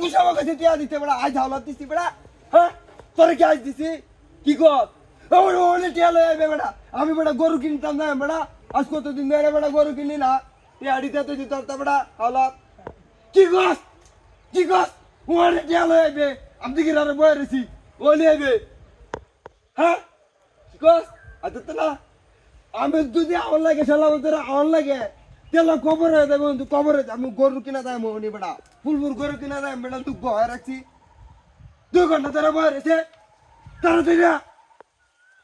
গুছা আমাকে টিয়া দিতে বড়া আজ হাওলা দিছি বড়া হ্যাঁ তোরে কি আজ দিছি কি কর ওরে ওরে টিয়া লই আইবে বড়া আমি বড়া গরু কিনতাম না বড়া আজ কতদিন ধরে বড়া গরু কিনি না টিয়া দিতে তো দিতে তোর বড়া হাওলা কি কর ওরে টিয়া লই আইবে আমি কি রারে বই রেছি ও লই আইবে হ্যাঁ কি কর আদত না আমি যদি আওয়ার লাগে শালা তোরা আওয়ার লাগে তেলা কবরে দেব কবরে আমি গরু কিনা দেয় মনি বড়া ফুলফুল গরু কিনা দেয় বড়া তুই বয় রাখছি 2 ঘন্টা ধরে বয় রেছে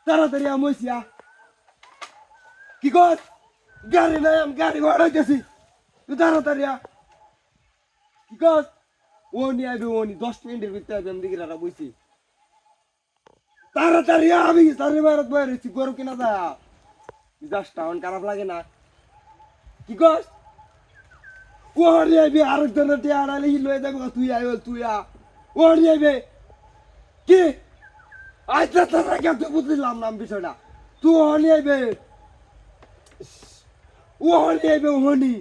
তাড়াতাড়ি আমইছিয়া কি কর গাড়ি নাই আমি গাড়ি ভাড়া গেছি তুই তাড়াতাড়ি কি কর ও নি আইবে ও নি 10 মিনিটের ভিতরে আইবে আমি দিগরারা বইছি তাড়াতাড়ি আমি সারি মারত বয় রেছি গরু কিনা দেয় জাস্ট টাউন খারাপ লাগে না কি কস ওরে আইবে আরেকজনের টিয়া আড়ালে লয়ে যাবো তুই আইবে তুই ওরে আইবে কি আইতা তারা কে তুই বুঝলাম না বিষয়টা তুই ওরে আইবে ওহনি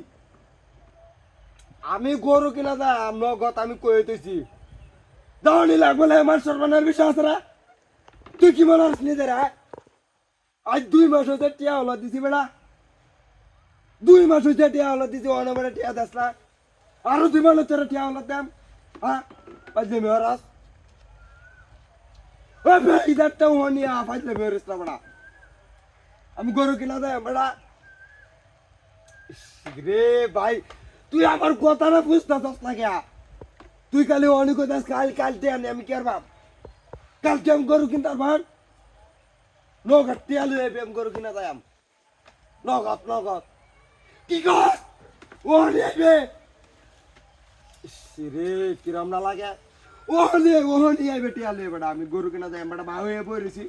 আমি গরু কিনা দা নগদ আমি কইতেছি দাওনি লাগবে না আমার সর্বনার বিষয় আছে না তুই কি মনে হস নিজেরা আজ 2 মাস হতে টিয়া হলো দিছি বেড়া 2 মাস হইতে টিয়া হলো দিছি অনবরে টিয়া দাস না আরো 2 মাস তোর টিয়া হলো দাম হ্যাঁ আজ মেহরাস ও ভাই ইদারটা হনিয়া ফাইলে মেহরাস না বড়া আমি গরু কিনা দেয় বড়া রে ভাই তুই আমার কথা না বুঝতাছস না কে তুই কালি অনেক দাস কালতে আনি আমি কি করবাম কালকে আমি গরু কিনতার ভান নগদ টিয়া লই আইবে আমি গরু কিনা যাইম নগদ কি কর ও নেবে রে কিরম না লাগে ওহনি আইবে টিয়া লই বড়া আমি গরু কিনা যাইম বড়া ভাই হয়ে বইরেছি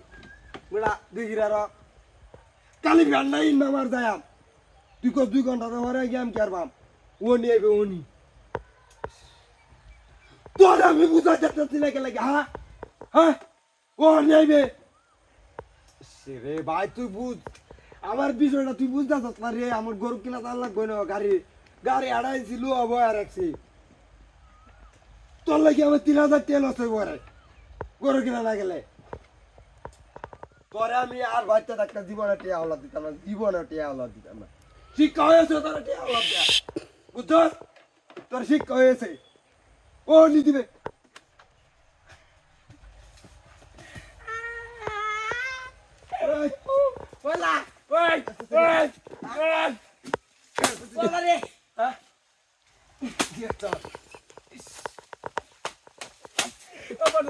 বড়া দিগিরার কালি ভ্যান নাই নামার যাইম তুই কো 2 ঘন্টা ধরে গেম কি করবাম ওনি আইবে ওনি তোর আমি বুঝা যাচ্ছে লাগে হ্যাঁ ওনি আইবে রে ভাই তুই বুঝ আমার বিষয়টা তুই বুঝতেছস না রে আমার গরু কিনা তার লাগবে না গাড়ি আড়াইছি লো বয়া রাখছি তোর লাগে আমার 3000 তেল আছে বরে গরু কিনা না গেলে তোরে আমি আর ভাইতে একটা জীবনে টিয়া হলা দিতাম না শিক্ষা হয়েছে তোর টিয়া হলা দিয়া বুঝছস তোর শিক্ষা হয়েছে ও নি দিবে Hola! Oi! Hola রে! হ্যাঁ? কি একটা? আমার